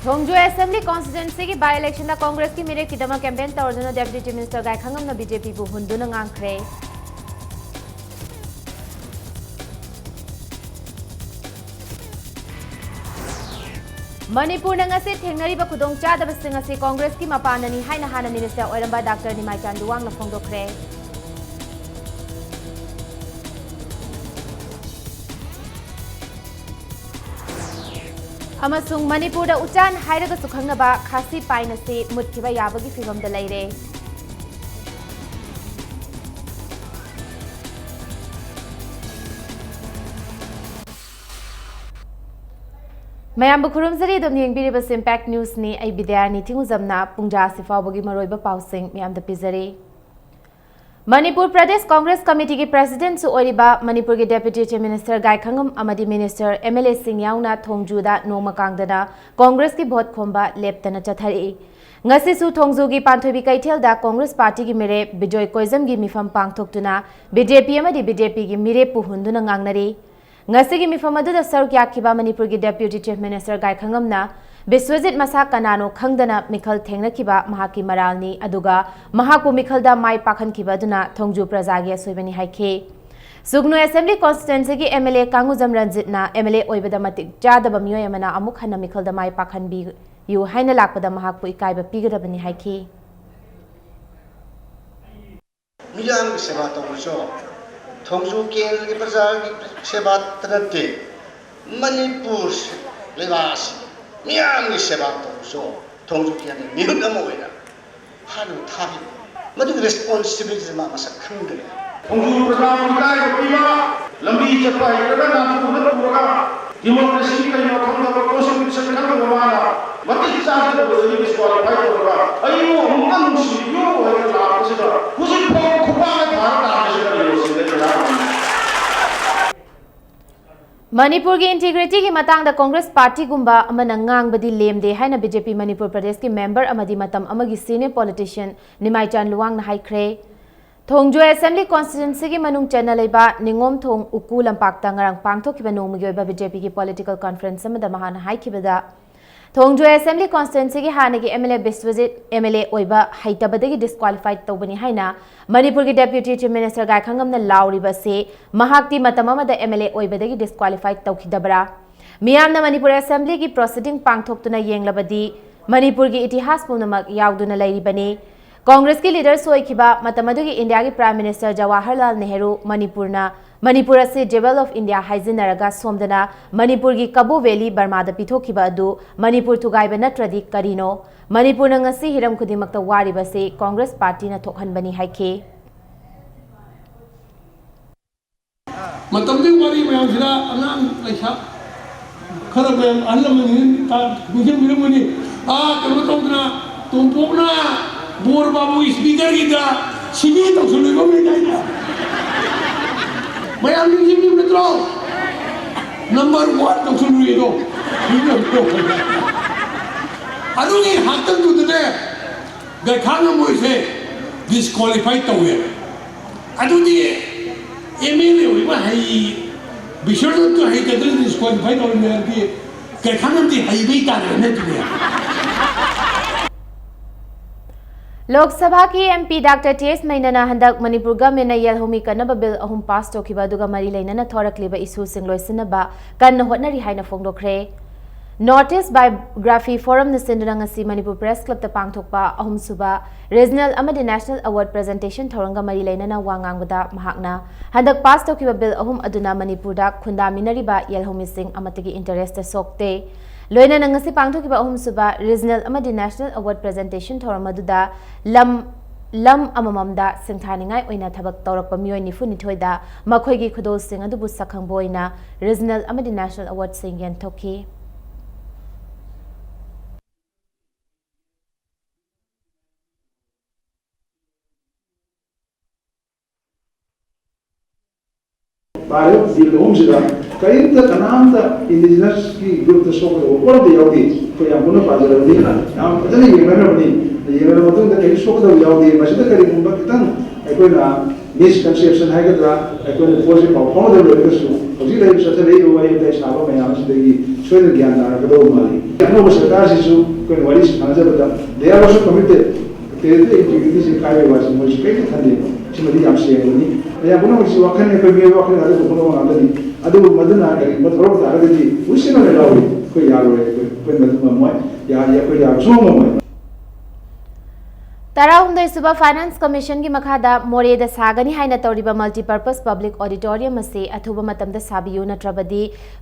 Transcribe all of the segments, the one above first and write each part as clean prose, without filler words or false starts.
Thongju Assembly constituency ki by election da Congress ki mere kidama campaign tawduna Deputy Chief Minister gai khangam na BJP bu hunduna ngangkhre. Manipur na ngasi thengnari ba khudong cha da basing ngasi Congress ki mapanani haina hana Minister oiramba Dr. Nimai Chanduwang na phongdokre. Amasung Manipur da uchan hairaga sukhangnaba khasi paina se mutkiba yabagi fibam da leire. Mayam bukurum zari dom yengbiriba Impact News ni ay bidyarni tinguzamna pungja sifawbagi maroiba pausing mayam da pizari. Manipur Pradesh Congress Committee ki President su oiriba Manipur ki Deputy Chief Minister Gai Khangam amadi Minister MLA Singh yauna Thongju da noma kangdana Congress ki vote khomba leptana chathari. Ngasi su Thongju ki Panthoibi Kaithel da Congress Party ki mere Bijoy Koizam gi mifam pangthoktuna BJP amadi BJP ki mire puhunduna ngangnari. Ngasi ki mifam adu da saruk yakhiba Manipur ki Deputy Chief Minister Gai Khangam na Biswajit masa kanano khangdana mikhal thengna kiba mahaki maralni aduga mahaku mikhalda mai pakhan kiba duna Thongju prajagi asoibani haikhe Sugnu Assembly constituency ki MLA Kanguzam Ranjit na MLA oibada matik jadaba mioy amana amuk hana mikhalda mai pakhan bi yu haina lakpada mahakpu ikaiba pigadabani haikhe Miyam ki seba tawso Thongju ken ki prajagi seba tanate Manipur levas Miyam ni seba tawso Thongju ken ni mihut amoina hanu thabi madu responsibility ma masak khangre Thongju prajagi kai ko pima lambi chapa iraga na pura pura democracy ka yo thongda ko constitution kan ko mala mati sa da bodi disqualify ko ra ayo humkan si yo hai la ko se kusi ko khupa me bharat aap se kar yo se da Manipur ki integrity ki matang da Congress Party gumba amana ngangbadi lemde haina BJP Manipur Pradesh ki member amadi matam amagi senior politician Nimai Chanduwang na haikhre Thongju Assembly constituency ki manung chana leiba ningom thong uku lampakta ngarang pangthokiba nongmagi oiba BJP ki political conference amada mahana haikibada Thongju Assembly constituency ki hanagi MLA Biswajit MLA oiba haitabadagi disqualified tawbani haina Manipur ki Deputy Chief Minister Gai Khangam na lauriba se mahakti matam amada MLA oibadagi disqualified tawkhidabra miyam na Manipur Assembly ki proceeding pangthoktuna yenglabadi Manipur ki itihas punamak yauduna lairibani Congress ki leader soikiba matamadugi India ki Prime Minister Jawaharlal Nehru Manipur ase Jewel of India haijinaraga somdana Manipur ki Cabo Valley Burma da pithokiba adu Manipur thugaiba natradi karino Manipur na ngasi hiram khudimakta wariba se Congress Party na thokhanbani haikhe matamdi wari mayam sira anam laisa khara mayam anlamani ta bujum biramani kamo tawdna tumpokna bor babu speaker gida sini tawsulu bamni daina mayam ni jimni metro number 1 tawsulu yedo adugi haktan tudne gai khanga moise disqualified tawwe adugi MLA oiba hai bishordo to hai kadri disqualified tawne adi gai khanga di hai bai ta ne tuya Lok Sabha ki MP Dr. T.S. Mainana handak Manipur government na yelhomi kanaba bill ahum pass tokiba duga mari lainana thorakliba issue sing loisinaba kan hotnari haina phongdokre Notice Biography Forum na sinduna ngasi Manipur Press Club ta pangthokpa ahum suba regional amadi national award presentation thoranga mari lainana wangangbada mahakna handak pass tokiba bill ahum aduna Manipur da khunda minariba yelhomi sing amatigi interest sokte Loina nangasi pangthokiba ahum suba regional amadi national award presentation thoramadda lam amamamda singthaningai oina thabak tawrakpa miyoi nifu nithoi da makhoi gi khudol sing adubu sakhang boina regional amadi national award sing yan thoki Bayo bill home sida kain ta kanam ta indigenous ki group ta so ko all the yaudi ko ya bono pajara ni am ajani yemara ni yemara matung ta kai so ko yaudi masida kari mumba kitan ai na misconception hai ga ai ko force pa phone da lo ko su hoji lai sa ta lei ro ai ta sa ba mai am sida gi सोने ज्ञान दाना कदो माली अनोब सरकार से कोई वाली साझा they are also committed they integrity से कार्य वास में जो कई थाने सिमरी आप से नहीं या बुना उसी वक्त ने कोई वक्त आदि को बुना आदि नहीं आदि वो मदन आ गई मत रोक आदि जी उसी में लाओ कोई यार कोई मदन में या कोई यार सो में तराहुंदई सुबह फाइनेंस कमीशन की मखादा मोरेद सागनी हाइना तौरिबा मल्टीपर्पज पब्लिक ऑडिटोरियम से अथुबा मतमदा साबियु नत्रबदी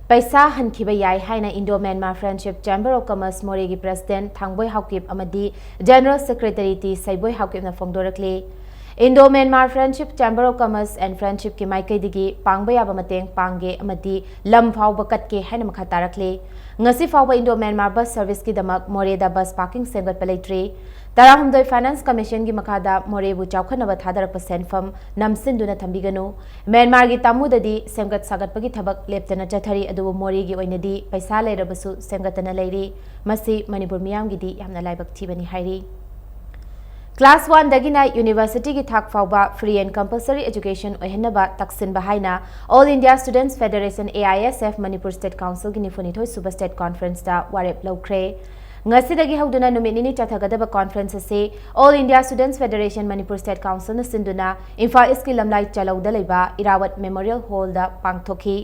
पैसा हनखिबा याय हाइना Indo Myanmar friendship chamber of commerce Moreh की प्रेसिडेंट थांगबोय हाउकिप अमदी जनरल सेक्रेटरी टी सैबोय हाउकिपना फोंदोरकले Indo Myanmar friendship chamber of commerce and friendship की माइकैदिगी पांगबा याबा mateंग पांगे अमदी लम फाउबा कटके हाइना मखा तारकले ngasi फाउबा इंडो म्यांमार बस सर्विस की दमक मोरेदा बस पार्किंग सेंगत पलेट्रे तराहुंदई फाइनेंस कमीशन की मखादा मोरेबु चौखनब थादरप सेंफम नमसिंदुना थंबिगनु म्यांमार की तामुददी सेमगत सागतपगी थबक लेप्तना चथरी अदुबु मोरेगी ओइनदी पैसा लेरबसु सेमगतना लेरी मसी मणिपुर मियामगिदी यामना लाइबक थीबनी हाइरी क्लास 1 दगिना यूनिवर्सिटी की थाक फाउबा फ्री एंड कंपल्सरी एजुकेशन ओहनबा तक्सिन बहाइना all India students federation AISF Manipur state council की निफुनिथोय सुपर स्टेट कॉन्फ्रेंस दा वारेप लौख्रे ngasi hauduna numitini chathagadaba conference se All India Students Federation Manipur State Council na sinduna Imphal East ki lamlai chalauda leiba Irawat Memorial Hall da pangthoki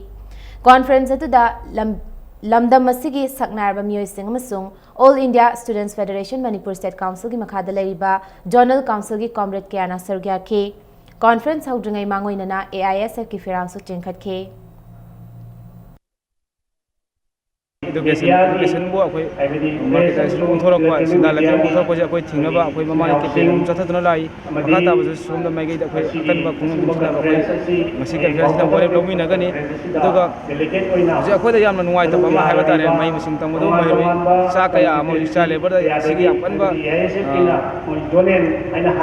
conference atuda lamdam masigi saknarba miyoi sing amasung All India Students Federation Manipur State Council ki makhada leiba Journal Council ki comrade Kyana Sargya ke conference haudungai mangoinana AISF ki firangsu chengkhat ke education bu akoi marketization unthorokwa sidalaka unthorokwa je akoi thingnaba akoi mamani campaign chathatuna lai makata bu somda maigai da akoi akanba khungum bintuna akoi masi ka fiasida bore lomi nagani aduga je akoi da yamna nuai ta ma haiba tare mai musing tamudo mai sa kaya amo isa labor da sigi akanba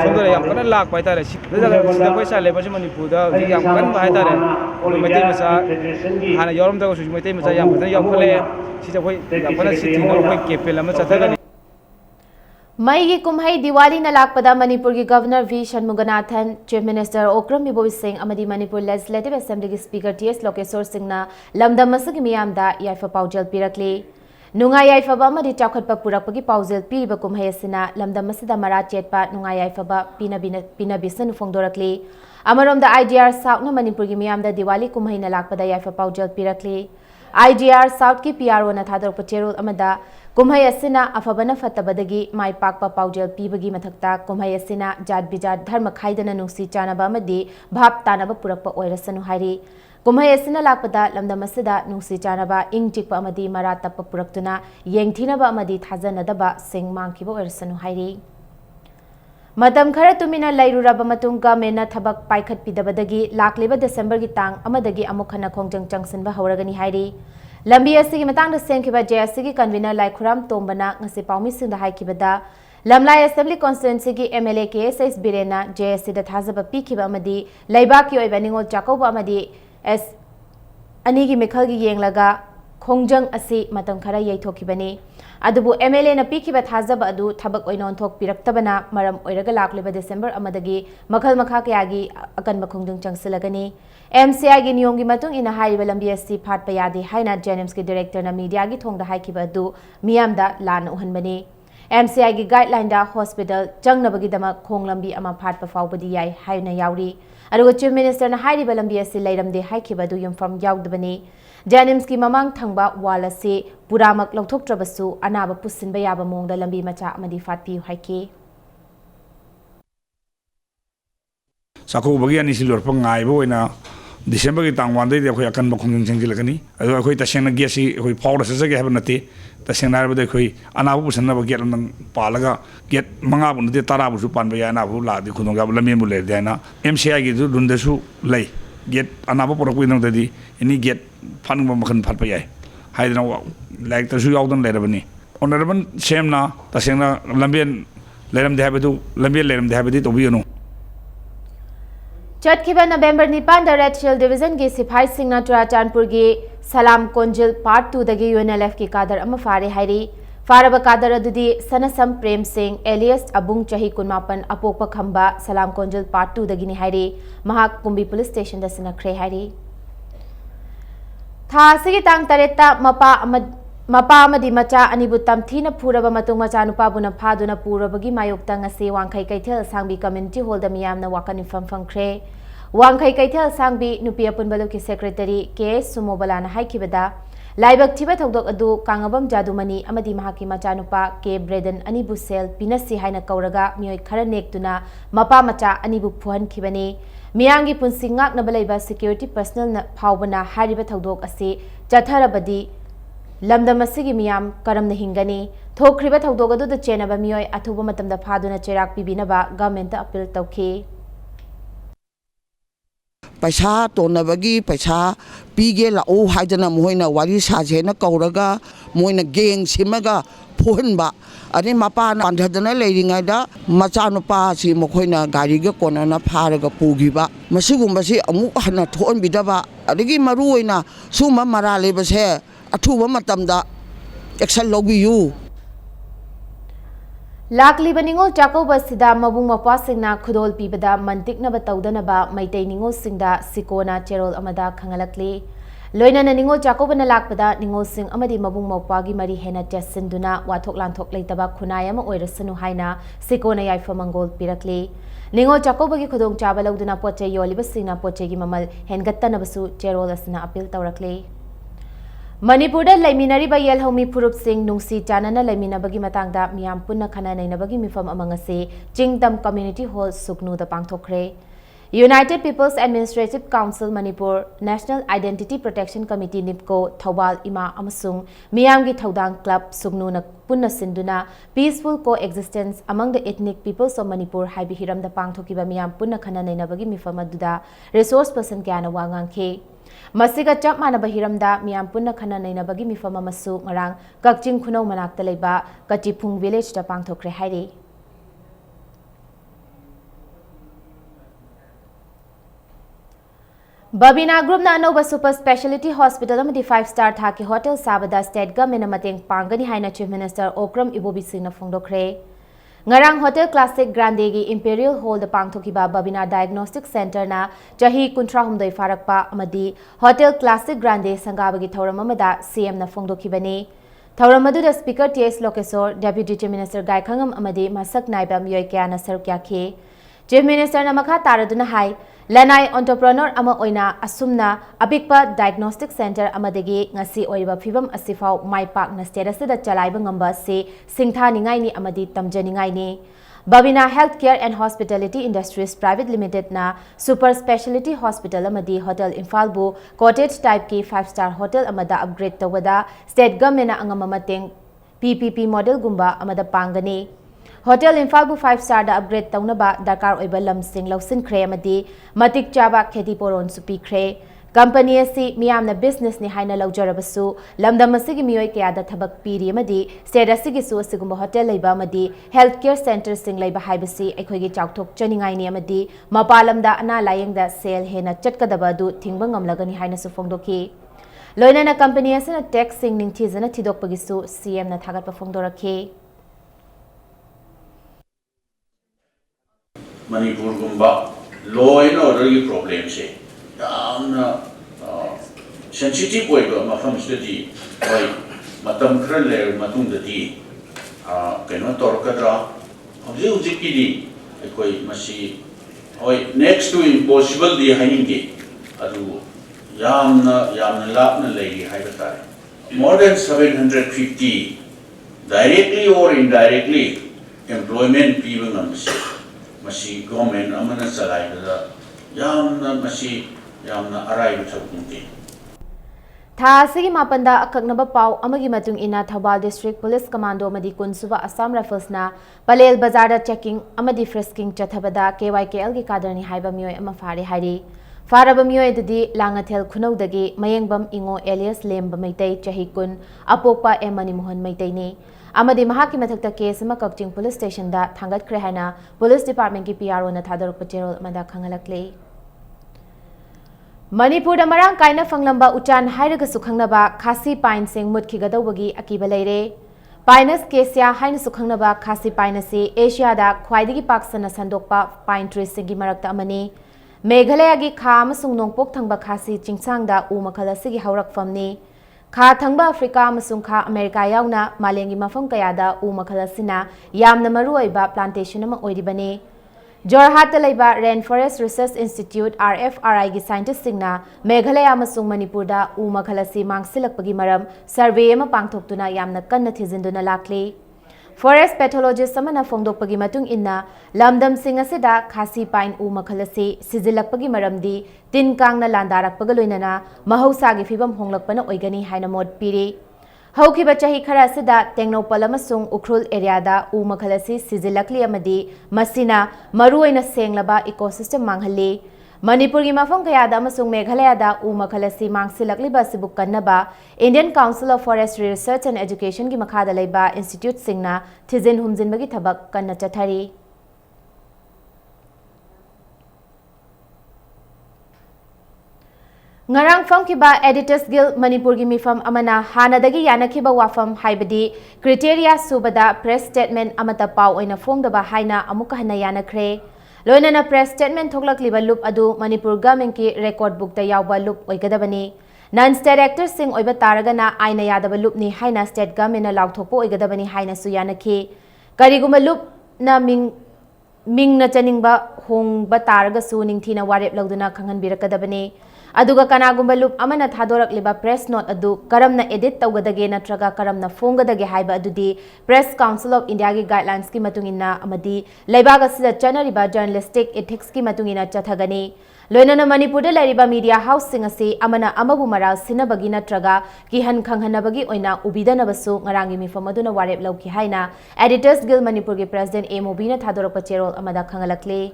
somda yam kana lak pai tare daga sida koi sa labor je manipur da ji yam kanba hai tare mai te masa hana yorom da su mai te masa yam da yam khole मई की कुम्हई दिवाली नलाकपदा मणिपुर की governor V Shanmuganathan chief minister Okram Ibobi Singh अमदी Manipur legislative assembly की speaker TS Lokeshwar Singh लमदम असगी मियामदा याइफा पाउजल पिरकले नुंगा याइफाबा अमदी चाखटपा पुरकपगी पाउजल पीरिबा कुम्हई असिना लमदम असदा मरा चेटपा नुंगा याइफाबा पिनाबिसन फोंदोरकले अमरोमदा IDR साउथना मणिपुर की मियामदा दिवाली कुम्हई नलाकपदा याइफा पाउजल पिरकले IDR साउथ की PRO ना थादरप चेरोल अमदा कुम्हई असिना अफबना फतबदगी माई पाकपा पाउजल पीबगी मथक्ता कुम्हई असिना जात बिजात धर्म खाइदना नुंसी चानबा अमदी भाप तानबा पुरकपा ओइरसनु हाइरी कुम्हई असिना लाकपदा लमदम असदा नुंसी चानबा इंग चिकपा अमदी मरा तप्पा पुरक्तुना येंगथीनबा अमदी थाजनदबा सिंग मांगखिबा ओइरसनु हाइरी मतम खरा तुमिना लैरुरबा मतुंग गवर्नमेंट थबक पाइखत पिदबदगी लाकलेबा दिसंबर की तांग अमदगी अमुक खना खोंजंग चंगसिनबा हौरगनी हाइरी लंबी असिगी मतंग सेंखिबा JSC की कन्वीनर लाइखुराम तोंबना ngasi पाउमी सिंग हाइखिबदा लमलाई असेंबली कॉन्स्टिट्यूएंसी की MLA KSS बिरेना JSC दा थाजबा पीखिबा अमदी लैबा की ओइबा निंगोल चाकौबा अमदी S अनिगी मिखल की येंगलगा खोंजंग असि मतम खरा यैथोखिबनी अदुबु MLA ना पीखिबा थाजब अदु थबक ओइनोन थोक पिरक्तबना मरम ओइरगा लाकलेबा दिसंबर अमदगी मखल मखा कयागी अकन मखोंजंग चंगसिलगनी MCI की नियम की मतुंग इना हाइबा लंबी असि फाटपा यादे हाइना जेनिम्स की डायरेक्टर ना मीडिया की थोंगदा हाइखिबा अदु मियामदा लान उहनबनी MCI की गाइडलाइन दा हॉस्पिटल चंगनबगी दमा खोंग लंबी अमा फाटपा फाउबदी याय हाइना यावरी अदुगो चीफ मिनिस्टर ना हाइबा लंबी असि लैरमदे हाइखिबा अदु युमफम यावदबनी जेनिम्स की ममांग थंगबा वाल असे पुरामक लौथोक्ट्रबसु अनाबा पुसिनबा याबा मोंगदा लंबी मचा अमदी फाटपियु हाइके साखोबगी अनिसि लोरप गाइबो ओइना दिसंबर की तांग वानदे अखोय अकन बखोंजंग चंगिलगनी अदो अखोय तसेंना गेसी अखोय फावड सजगे हबे नते तसेंना हबे अखोय अनाबो पुसनबा गेट नंग पालगा गेट मंगा बुनदे तारा बुसु पानबा या अनाबो लादि खुदोंगा लमे मुले देना MCI की दुंदसु लै गेट अनाबो पुरकु नंगददी इनी गेट फानबा मखन फाटपा याय हाइदना लाइक तसु यावदन लेरबनी ऑनरेबल सेमना तसेंना लंबेन लेरमदे हबेदु लंबे लेरमदे हबेदि तोबियनो चटखिबा नवंबर 9 रेड शिल डिवीजन की सिपाही सिंह चुराचानपुर की सलाम कोंजिल पार्ट 2 दगी UNLF की कादर अम फारे हाइरी फारब कादर अदुदी सनसम प्रेम सिंह एलियस अबुंग चही कुनमापन अपोप खंबा सलाम कोंजिल पार्ट 2 दगी हाइरी महाक कुंबी पुलिस स्टेशन दा सनखरे हाइरी था सिगी तांग तरेता Mapa amadi macha anibu tamthina phuraba matung macha nupabuna phaduna purabagi mayokta ngasi wangkhai kaithel sangbi community hall da miyamna wakan infam phangkhre wangkhai kaithel sangbi nupi apunbalu ki secretary K Sumobalana haikibada laibak thiba thodok adu kangabam jadumani amadi mahaki macha nupa K Breden anibu sel pinasi haina kauraga miyoi khara nektuna mapa macha anibu phuhan khibani miyangi punsi ngakna balaiba security personnel na phawbana hariba thodok ase chatharabadi lamdam asigi miyam karamna hingani thokriba thodok adu da chenaba miyoi athuba matamda phaduna cherak pibinaba government appeal tawki पैसा तोनबगी पैसा पीगे लाओ हाइदना Moina वारी साजेना कौरगा Moina गेंग Simga फोहनबा अने मपान पांधदना लेरिंगादा मचानुपा सि मखोइना गारीगा कोनना फारगा पुगिबा मसिगुंबसि अमुक हना थोनबिदबा अदगी मरुओइना सुमा मरा लेबसे अथुबा मतमदा action लौबियु Lakli Ningol Jacoba Sida Mabung Mapasingna Kudol Pibada Mantik Naba Taudanaba Maitay Ningol Singda Sikona Cherol Amada Kangalakli Loina Ningol Jacoba Nalakpada Ningol Sing Amadi Mabung Mapagi Mari Hena Jasinduna Watok Lantok Laitaba Kunayama Oirasanu Haina Sikona Yaifa Mangol Pirakli Ningol Jacoba Kudong Chabaluduna Poche Yolibasina Poche Mamal Hengatanabasu Cherol Asina Appeal Taurakli Manipuri laiminari ba yelhomi purup sing nungsi chanana laiminabagi matangda miyam punna khana nainabagi mifam amangase Chingdam Community Hall Suknu da pangthokre United People's Administrative Council Manipur National Identity Protection Committee NIPCO Thawal Ima amasung miyamgi thaudang club Suknu na punna sinduna peaceful coexistence among the ethnic peoples of Manipur haibi hiram da pangthokiba miyam punna khana nainabagi mifam aduda resource person kyana wangangkhe Masiga chap manaba hiramda miyam punna khana nainabagi mifam amasu ngarang kakching khunau manakta leiba Kachipung village da pangthokre hairi Babina Group na anoba super specialty hospital amadi 5-star thaki hotel sabada state government amateng pangani haina chief minister Okram Ibobi Singh na phongdokre Ngarang Hotel Classic Grande gi Imperial Hall da pangthokiba Babina Diagnostic Center na chahi 13 farakpa amadi Hotel Classic Grande sangabagi thoram amada CM na phongdokhibani thoram adu da speaker TS Lokesor deputy chief minister Gaikhangam amadi masak naiba miyoi kya na sarukya khe chief minister na makha taraduna hai Lanai entrepreneur ama oina asumna abikpa diagnostic center amadagi ngasi oiba phibam asifau maipak na status da chalaiba ngamba se singtha ningai ni amadi tamjaningai ni Babina Healthcare and Hospitality Industries Private Limited na super specialty hospital amadi hotel Imphal bu cottage type ki 5-star hotel amada upgrade tawada state government na angama mateng PPP model gumba amada pangani Hotel Imphal bu 5-star da upgrade taunaba dakar oiba lamsing lausin khre amadi matik chaba kheti poron supi khre company asi miyamna business ni haina laujarabasu lamdam asigi miyoi kya da thabak piri amadi state asigi su asigumba hotel leiba amadi healthcare center sing leiba haibasi aikhoigi chauthok chaningai ni amadi mapalamda ana layengda sale hena chatkadaba du thingba ngamlagani haina su phongdoki loina na company asina tax sing ningthizana thidokpagi su CM na thagat pa phongdorakhe Manipur gumba law and order problem se yamna sensitive oiba mafam study oi matam khran le matung da di kaino torkadra hauji hauji ki di koi masi oi next to impossible di hainge adu yamna lapna legi haibata more than 750 directly or indirectly employment people namse masi government amana salai da yamna masi yamna arai thakungti Tha asigi mapanda akaknaba pau amagi matung ina Thawal District Police Commando amadi kunsuba Assam Rifles na Palel Bazar da checking amadi frisking chathabada KYKL gi kadarni haiba miyoi ama fare hairi faraba miyoi dadi langathel khunaudagi mayengbam ingo alias lemba maitai chahi kun apokpa emani mohan maitai ni amadi mahaki mathakta case ma Kakching Police Station da thangat khre haina Police Department ki PRO na thadar pacherol amada khangalakle Manipur da marang kaina fanglamba uchan hairaga sukhangnaba khasi pine sing mutkigadawagi akiba leire Pinus casia haina sukhangnaba khasi pine se Asia da khwaidagi paksana sandokpa pine trees singi marakta amani Meghalaya gi kha amasung nongpok thangba khasi chingsang da u makhala sigi haurak famni Kha thangba Africa amasung kha America yauna malengi mafam kayada u makhal asina yamna maruoiba plantation ama oiribani. Jorhat laiba Rainforest Research Institute RFRI gi scientist singna Meghalaya amasung Manipur da u makhal asi mangsilakpagi maram survey ama pangthoktuna yamna kanna thijinduna lakli. Forest pathologist samana fongdokpagi matung inna lamdam sing asida khasi pine u makhal asi sizilakpagi maramdi tin kangna landarakpaga loinana mahausagi fibam honglakpana oigani haina mod piri. Haukiba chahi khara asida Tengnopal amasung Ukhrul area da u makhal asi sizilakli amadi masina maruoina senglaba ecosystem manghalli. Manipur gi mafam kayada amasung Meghalaya da u makhal asi mangsilakliba sibuk kannaba Indian Council of Forestry Research and Education gi makhada laiba institute singna thizin humjinbagi thabak kanna chathari. Ngarang fam kiba Editors Guild Manipur gi mifam amana hanadagi yanakhiba wafam haibadi criteria subada press statement amata pau oina fongdaba haina amuka hana yanakre. Loinana press statement thoklakliba loop adu Manipur government ki record book ta yawba loop oigadabani. Non-state actors sing oiba taragana aina yadaba loop ni haina state government na laukthokpo oigadabani haina suyanakhi. Kariguma loop na ming na chaningba hongba taraga su ningthina warep lagduna khanghanbirakadabani. Aduga kanagumba loop amana thadorakliba press note adu karamna edit tawgadage natraga karamna fongadage haiba adudi Press Council of India gi guidelines ki matungina amadi laibaga sida chanariba journalistic ethics ki matungina chathagani. Loinana Manipur da lariba media house sing asi amana amabu maral sinabagi natraga ki han khanghanabagi oina ubidanabasu ngarangi mifam aduna warep lauki haina Editors Guild Manipur gi President MOB na thadorakpa cherol amada khangalakle.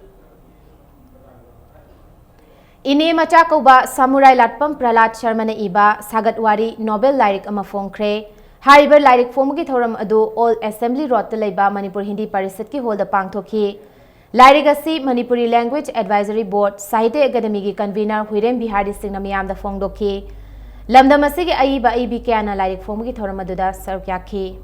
Ine macha kauba Samurai Latpam Prahlad Sharma na iba Sagatwari Nobel Lyric ama fongkre. Haribar Lyric Fomgi Thoram adu All Assembly Road ta laiba Manipur Hindi Parishad ki holda pangthokhi. Lyric asi Manipuri Language Advisory Board Sahitya Academy gi convener Huirem Bihari Singh na miyam da fongdokhi. Lamdam asi gi aiba aibi kyana Lyric Fomgi Thoram adu da sarkyakhi.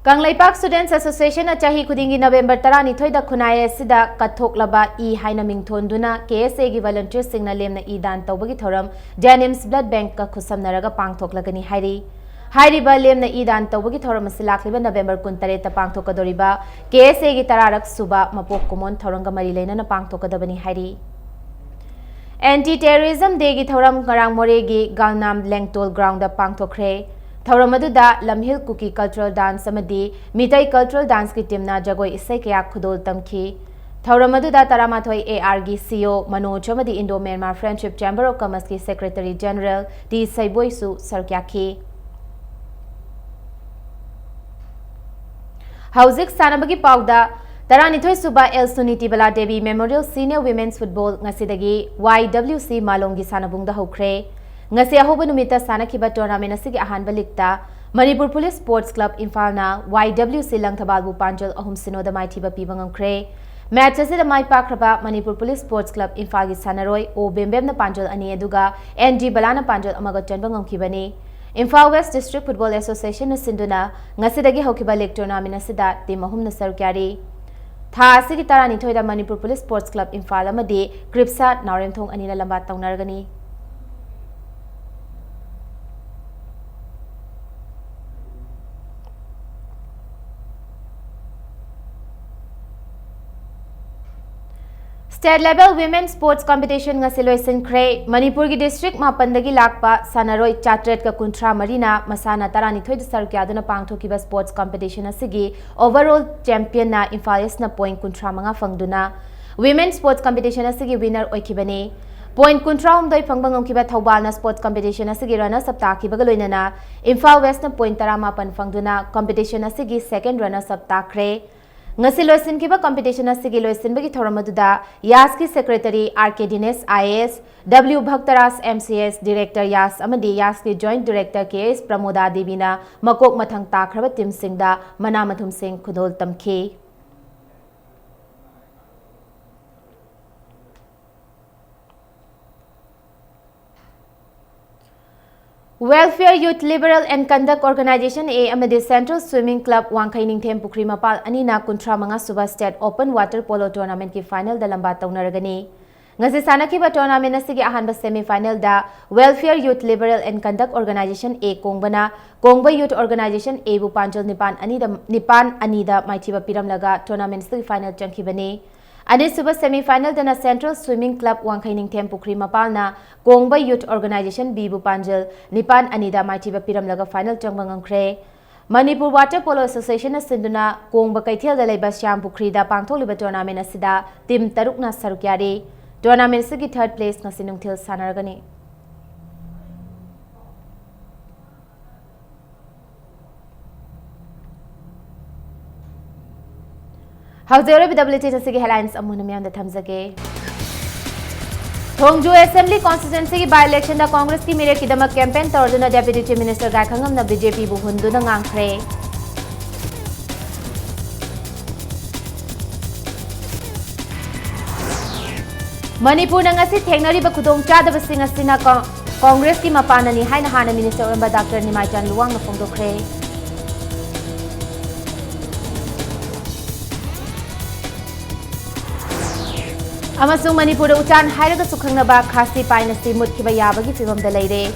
Kanglaipak Students Association na chahi kudingi November 12 da khunai sida kathoklaba e haina mingthonduna KSA gi volunteer singna lemna e dan tawbagi thoram Janims Blood Bank ka khusamnaraga pangthoklagani hairi. Hairiba lemna e dan tawbagi thoram asilakliba November 13 ta pangthokadoriba KSA gi tararak suba mapok kumon thoranga mari leina na pangthokadabani hairi. Anti-terrorism day gi thoram ngarang more gi Galnam Lengtol ground da pangthokre. Thauramadu Lamhil Kuki Cultural Dance Amadi Mitai Cultural Dance ki team na jagoi isai kaya khudol tamki. Thauramadu Taramathoi AR gi CEO Manoj Amadi Indo-Myanmar Friendship Chamber of Commerce ki Secretary General T Saiboisu sarkyakhi. Hauzik Sanabagi Pauda Taranithoi Suba El Suniti Bala Devi Memorial Senior Women's Football ngasidagi YWC Malongi Sanabungda hokre. Ngasi ahoba numita sanakhiba tournament asigi ahanba likta Manipur Police Sports Club Imphal na YWC Langthabalbu Panjal ahum sinoda maithiba piba ngamkre. Match asida mai pakraba Manipur Police Sports Club Imphal gi sanaroi O Bembem na Panjal ani aduga NG Balana Panjal amaga chanba ngamkhibani. Imphal West District Football Association na sinduna ngasidagi hokiba leg tournament asida team ahum na sarukyari. Tha asigi taranithoi da Manipur Police Sports Club Imphal amadi Kripsa Nauremthong anina lamba taunargani. State level women sports competition nga siloisin kre Manipur gi district mapandagi lakpa sanaroi chatret ka kuntra marina masana tarani thoi sarkya duna pangthokiba sports competition asigi overall champion na Imphal na point kuntra manga fangduna women sports competition asigi winner oikibani point kuntra umdoi fangbangam kiba Thobal na sports competition asigi runner up takiba galoinana Imphal West na point 18 fangduna competition asigi second runner up takre. Ngasi loisin kiba competition asigi loisin bagi thoramadda Yas ki secretary RK Dines IAS W Bhaktaras MCS director Yas amadi Yas ki joint director KS Pramoda Devina makok mathang takraba team singda manamathum sing khudol tamkhi. Welfare Youth Liberal and Conduct Organization A amadi Central Swimming Club Wangkai Ningthem Pukri Mapal anina kuntra manga suba State Open Water Polo Tournament ki final da lamba taunaragani. ngasi sanakiba tournament asigi ahanba semi final da Welfare Youth Liberal and Conduct Organization A kongbana Kongba Youth Organization A bu panjal nipan anida maitiba piramlaga tournament sigi final changkibani ani suba semi final dana Central Swimming Club Wangkhaining Tempukri mapalna Kongba Youth Organization B bu panjal nipan anida maitiba piramlaga final changbangangkhre Manipur Water Polo Association asinduna Kongba Kaithel da leiba Syam Pukri da pangtholiba tournament asida team tarukna sarukyari tournament sigi third place ngasi nungthil sanaragani Howzero BWT asigi headlines amuna miyam da thamjage Thongju Assembly constituency ki by election da Congress ki mere kidamak campaign tawduna Deputy Chief Minister Gaikhangam na BJP bu hunduna ngangkhre Manipur na ngasi thengnari ba khudong chadaba sing asina Congress ki mapanani haina hana Minister Oramba Dr. Nimaitan Luwang na phongdokre Amasung Manipur da utan hairaga sukhangnaba khasi paina si mut kiba yabagi fibam da leire